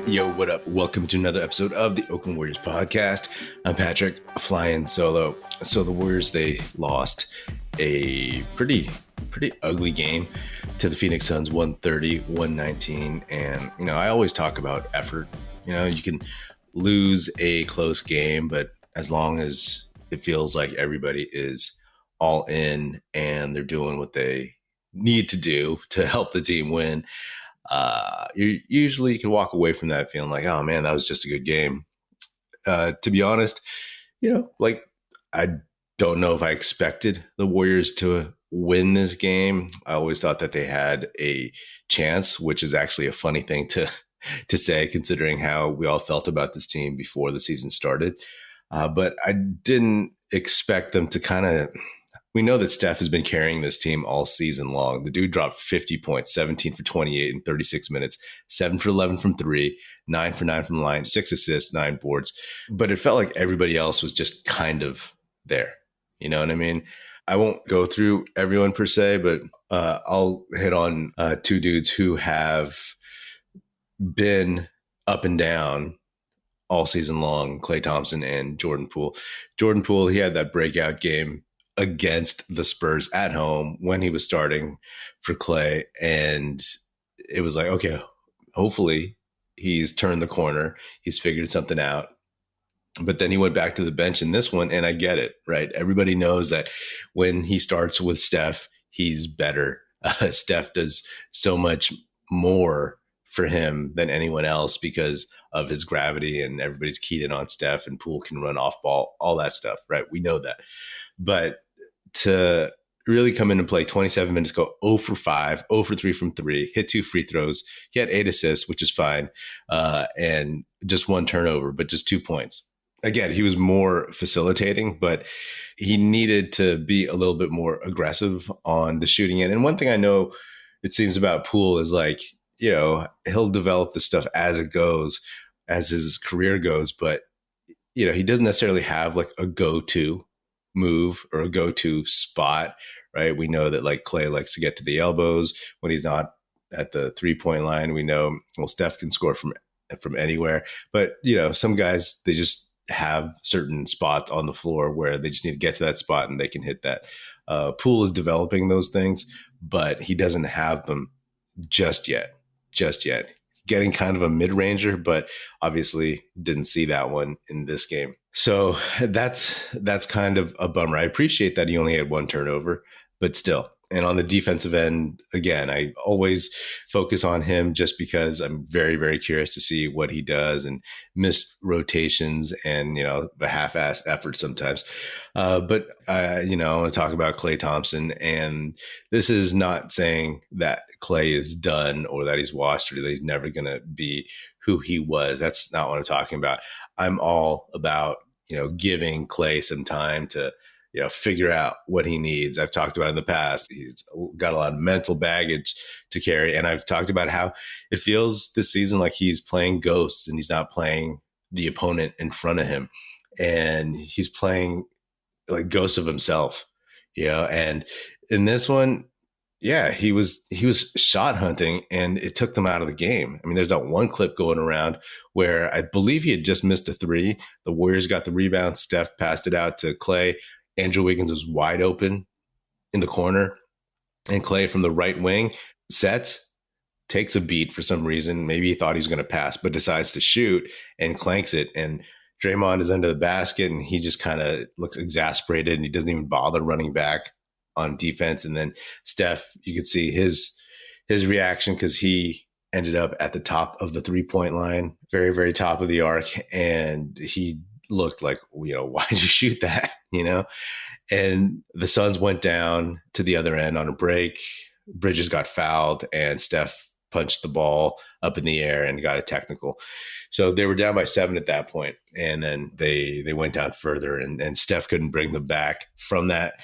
Yo, what up? Welcome to another episode of the Oakland Warriors podcast. I'm Patrick, flying solo. So the Warriors, they lost a pretty ugly game to the Phoenix Suns, 130-119. And, I always talk about effort. You can lose a close game, but as long as it feels like everybody is all in and they're doing what they need to do to help the team win, you can walk away from that feeling like, oh man, that was just a good game. To be honest, I don't know if I expected the Warriors to win this game. I always thought that they had a chance, which is actually a funny thing to say, considering how we all felt about this team before the season started. But I didn't expect them to we know that Steph has been carrying this team all season long. The dude dropped 50 points, 17 for 28 in 36 minutes, 7 for 11 from three, 9 for 9 from the line, 6 assists, 9 boards. But it felt like everybody else was just kind of there. You know what I mean? I won't go through everyone per se, but I'll hit on two dudes who have been up and down all season long, Klay Thompson and Jordan Poole. Jordan Poole, he had that breakout game against the Spurs at home when he was starting for Klay. And it was like, okay, hopefully he's turned the corner. He's figured something out. But then he went back to the bench in this one, and I get it, right? Everybody knows that when he starts with Steph, he's better. Steph does so much more for him than anyone else because of his gravity, and everybody's keyed in on Steph, and Poole can run off ball, all that stuff, right? We know that. But to really come in and play 27 minutes, go 0 for 5, 0 for 3 from 3, hit 2 free throws. He had 8 assists, which is fine, and just 1 turnover, but just 2 points. Again, he was more facilitating, but he needed to be a little bit more aggressive on the shooting end. And one thing I know it seems about Poole is he'll develop the stuff as it goes, as his career goes, but he doesn't necessarily have like a go-to move or a go-to spot, right? We know that Klay likes to get to the elbows when he's not at the 3-point line. We know, Steph can score from anywhere, but some guys, they just have certain spots on the floor where they just need to get to that spot and they can hit that. Poole is developing those things, but he doesn't have them just yet. Getting kind of a mid-ranger, but obviously didn't see that one in this game. So that's kind of a bummer. I appreciate that he only had 1 turnover, but still. And on the defensive end, again, I always focus on him just because I'm very, very curious to see what he does and missed rotations and, the half-assed effort sometimes. But I want to talk about Klay Thompson. And this is not saying that Klay is done or that he's washed or that he's never going to be who he was. That's not what I'm talking about. I'm all about, giving Klay some time to figure out what he needs. I've talked about in the past, he's got a lot of mental baggage to carry. And I've talked about how it feels this season like he's playing ghosts and he's not playing the opponent in front of him. And he's playing like ghosts of himself, and in this one, he was shot hunting and it took them out of the game. I mean, there's that one clip going around where I believe he had just missed a 3. The Warriors got the rebound. Steph passed it out to Klay. Andrew Wiggins was wide open in the corner, and Klay from the right wing takes a beat for some reason. Maybe he thought he was going to pass, but decides to shoot and clanks it. And Draymond is under the basket, and he just kind of looks exasperated, and he doesn't even bother running back on defense. And then Steph, you could see his reaction because he ended up at the top of the 3-point line, very, very top of the arc, and he looked like, why'd you shoot that? And the Suns went down to the other end on a break. Bridges got fouled and Steph punched the ball up in the air and got a technical. So they were down by 7 at that point. And then they went down further and Steph couldn't bring them back from that.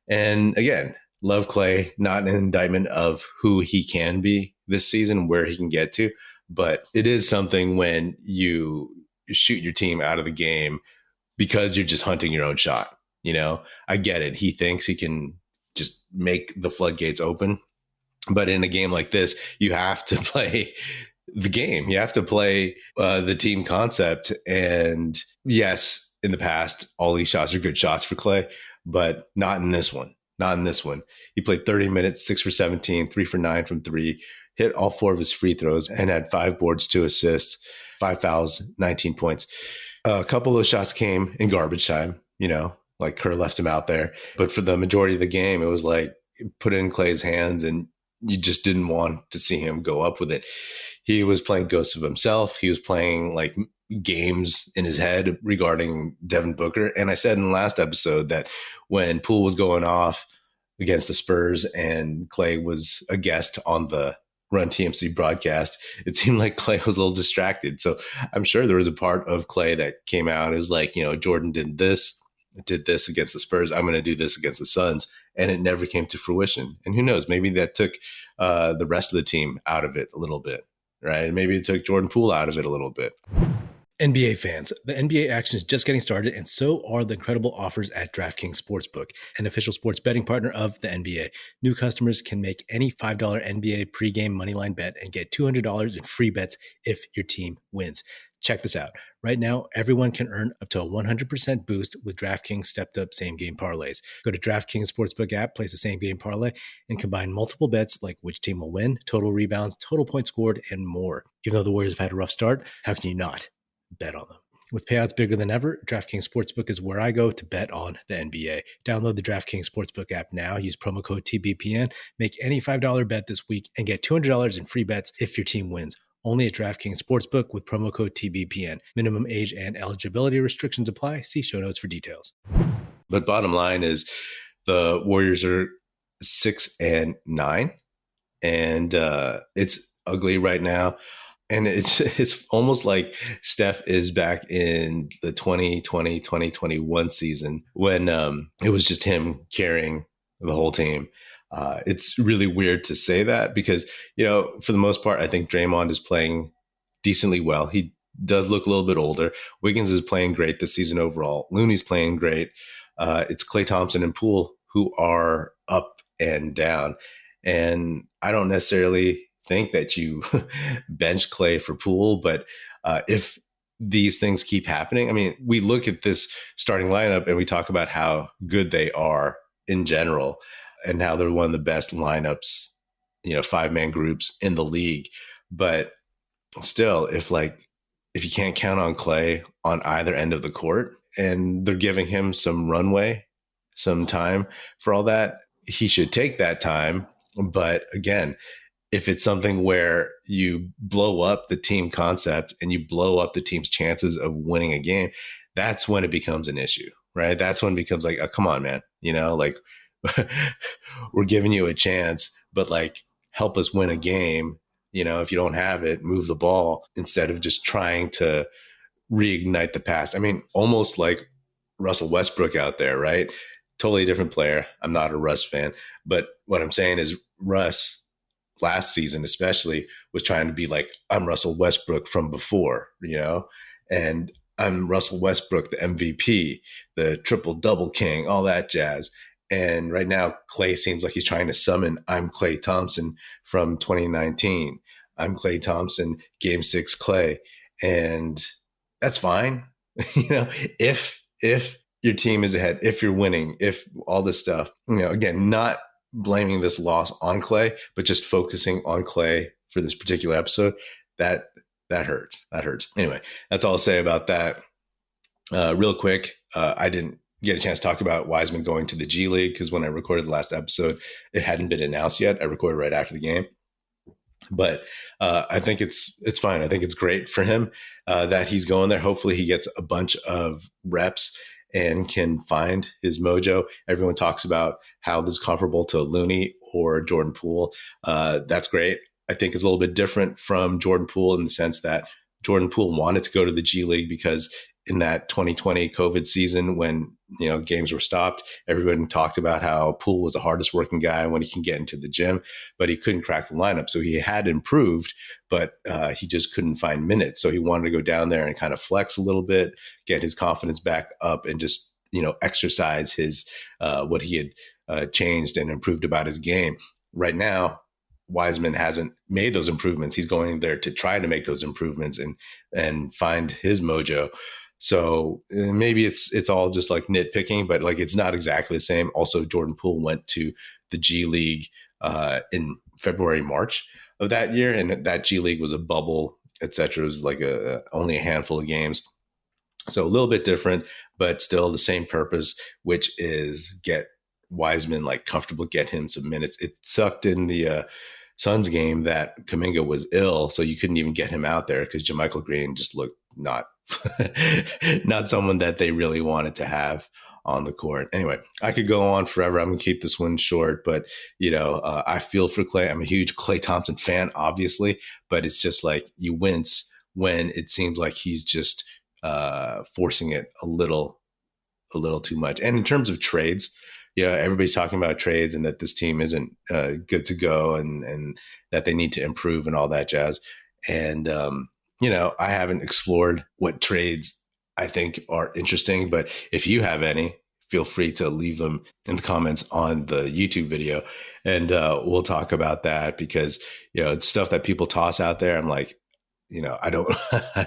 And again, love Klay, not an indictment of who he can be this season, where he can get to, but it is something when you shoot your team out of the game because you're just hunting your own shot. I get it. He thinks he can just make the floodgates open. But in a game like this, you have to play the game. You have to play the team concept. And yes, in the past, all these shots are good shots for Klay, but not in this one. Not in this one. He played 30 minutes, 6 for 17, 3 for 9 from three, hit all 4 of his free throws, and had 5 boards, 2 assists, 5 fouls, 19 points. A couple of those shots came in garbage time, like Kerr left him out there. But for the majority of the game, it was like put it in Klay's hands and you just didn't want to see him go up with it. He was playing ghosts of himself. He was playing like games in his head regarding Devin Booker. And I said in the last episode that when Poole was going off against the Spurs and Klay was a guest on the Run TMC broadcast, it seemed like Klay was a little distracted. So I'm sure there was a part of Klay that came out. It was like, Jordan did this against the Spurs. I'm going to do this against the Suns. And it never came to fruition. And who knows, maybe that took the rest of the team out of it a little bit, right? Maybe it took Jordan Poole out of it a little bit. NBA fans, the NBA action is just getting started, and so are the incredible offers at DraftKings Sportsbook, an official sports betting partner of the NBA. New customers can make any $5 NBA pregame moneyline bet and get $200 in free bets if your team wins. Check this out. Right now, everyone can earn up to a 100% boost with DraftKings stepped-up same-game parlays. Go to DraftKings Sportsbook app, place a same-game parlay, and combine multiple bets like which team will win, total rebounds, total points scored, and more. Even though the Warriors have had a rough start, how can you not bet on them? With payouts bigger than ever, DraftKings Sportsbook is where I go to bet on the NBA. Download the DraftKings Sportsbook app now. Use promo code TBPN. Make any $5 bet this week and get $200 in free bets if your team wins. Only at DraftKings Sportsbook with promo code TBPN. Minimum age and eligibility restrictions apply. See show notes for details. But bottom line is the Warriors are 6-9, and it's ugly right now. And it's almost like Steph is back in the 2020, 2021 season when it was just him carrying the whole team. It's really weird to say that because, for the most part, I think Draymond is playing decently well. He does look a little bit older. Wiggins is playing great this season overall. Looney's playing great. It's Klay Thompson and Poole who are up and down. And I don't necessarily think that you bench Klay for Poole, but if these things keep happening, I mean, we look at this starting lineup and we talk about how good they are in general and how they're one of the best lineups, 5-man groups in the league. But still, if you can't count on Klay on either end of the court and they're giving him some runway, some time for all that, he should take that time. But again, if it's something where you blow up the team concept and you blow up the team's chances of winning a game, that's when it becomes an issue, right? That's when it becomes like, oh, come on, man. We're giving you a chance, but help us win a game. If you don't have it, move the ball instead of just trying to reignite the past. I mean, almost like Russell Westbrook out there, right? Totally different player. I'm not a Russ fan, but what I'm saying is Russ last season especially was trying to be like, I'm Russell Westbrook from before, and I'm Russell Westbrook, the MVP, the triple double king, all that jazz. And right now Klay seems like he's trying to summon I'm Klay Thompson from 2019. I'm Klay Thompson, game 6 Klay. And that's fine. If your team is ahead, if you're winning, if all this stuff, again, not blaming this loss on Klay, but just focusing on Klay for this particular episode, that hurts. That hurts. Anyway, that's all I'll say about that. Real quick, I didn't get a chance to talk about Wiseman going to the G League because when I recorded the last episode, it hadn't been announced yet. I recorded right after the game. But I think it's fine. I think it's great for him that he's going there. Hopefully he gets a bunch of reps and can find his mojo. Everyone talks about how this is comparable to Looney or Jordan Poole. That's great. I think it's a little bit different from Jordan Poole in the sense that Jordan Poole wanted to go to the G League because in that 2020 COVID season when, games were stopped, everyone talked about how Poole was the hardest working guy when he can get into the gym, but he couldn't crack the lineup. So he had improved, but he just couldn't find minutes. So he wanted to go down there and kind of flex a little bit, get his confidence back up and just, exercise his, what he had changed and improved about his game. Right now, Wiseman hasn't made those improvements. He's going there to try to make those improvements and find his mojo. So maybe it's all just like nitpicking, but like it's not exactly the same. Also, Jordan Poole went to the G League in February, March of that year, and that G League was a bubble, etc. It was like only a handful of games. So a little bit different, but still the same purpose, which is get Wiseman like comfortable, get him some minutes. It sucked in the Suns game that Kuminga was ill, so you couldn't even get him out there because JaMychal Green just looked not someone that they really wanted to have on the court. Anyway, I could go on forever. I'm going to keep this one short, but I feel for Klay. I'm a huge Klay Thompson fan, obviously, but it's just like you wince when it seems like he's just forcing it a little too much. And in terms of trades, everybody's talking about trades and that this team isn't good to go and that they need to improve and all that jazz. And, I haven't explored what trades I think are interesting, but if you have any, feel free to leave them in the comments on the YouTube video. And we'll talk about that because, it's stuff that people toss out there. I'm like, I don't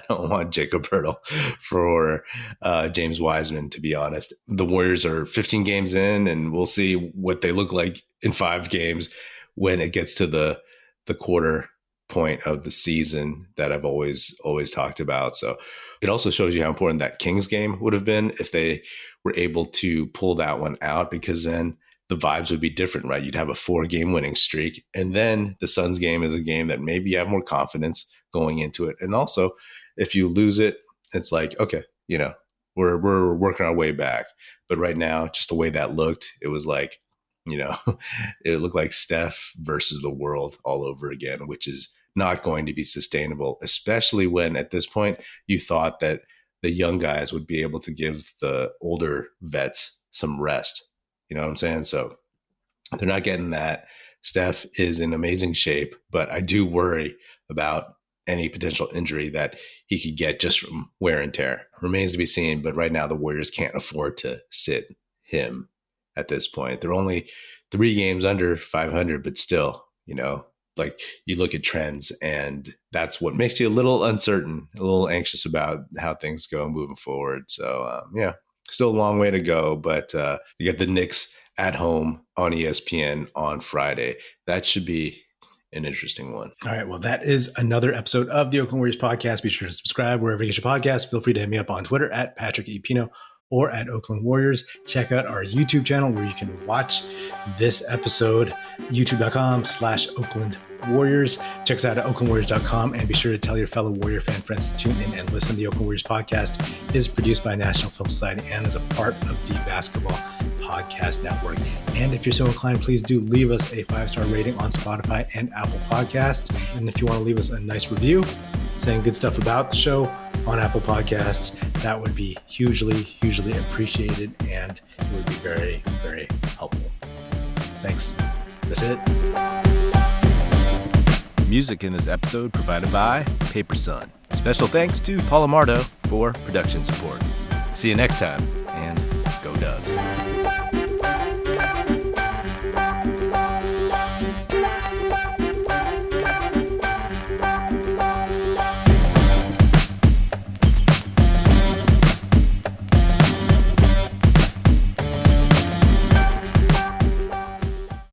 want Jacob Poeltl for James Wiseman, to be honest. The Warriors are 15 games in, and we'll see what they look like in 5 games when it gets to the quarter point of the season that I've always talked about. So it also shows you how important that Kings game would have been if they were able to pull that one out, because then the vibes would be different, right? You'd have a 4-game winning streak. And then the Suns game is a game that maybe you have more confidence going into it. And also, if you lose it, it's like, okay, we're working our way back. But right now, just the way that looked, it was like, it looked like Steph versus the world all over again, which is not going to be sustainable, especially when at this point you thought that the young guys would be able to give the older vets some rest. You know what I'm saying? So they're not getting that. Steph is in amazing shape, but I do worry about any potential injury that he could get just from wear and tear. Remains to be seen, but right now the Warriors can't afford to sit him at this point. They're only 3 games under 500, but still, like you look at trends, and that's what makes you a little uncertain, a little anxious about how things go moving forward. So, still a long way to go, but you get the Knicks at home on ESPN on Friday. That should be an interesting one. All right. Well, that is another episode of the Oakland Warriors podcast. Be sure to subscribe wherever you get your podcast. Feel free to hit me up on Twitter at Patrick E. Pino or at Oakland Warriors. Check out our YouTube channel where you can watch this episode, youtube.com/Oakland Warriors. Check us out at oaklandwarriors.com, and be sure to tell your fellow Warrior fan friends to tune in and listen. The Oakland Warriors podcast is produced by National Film Society and is a part of the Basketball Podcast Network. And if you're so inclined, please do leave us a 5-star rating on Spotify and Apple Podcasts. And if you want to leave us a nice review saying good stuff about the show on Apple Podcasts, that would be hugely, hugely appreciated, and it would be very, very helpful. Thanks. That's it. Music in this episode provided by Paper Sun. Special thanks to Paul Amardo for production support. See you next time.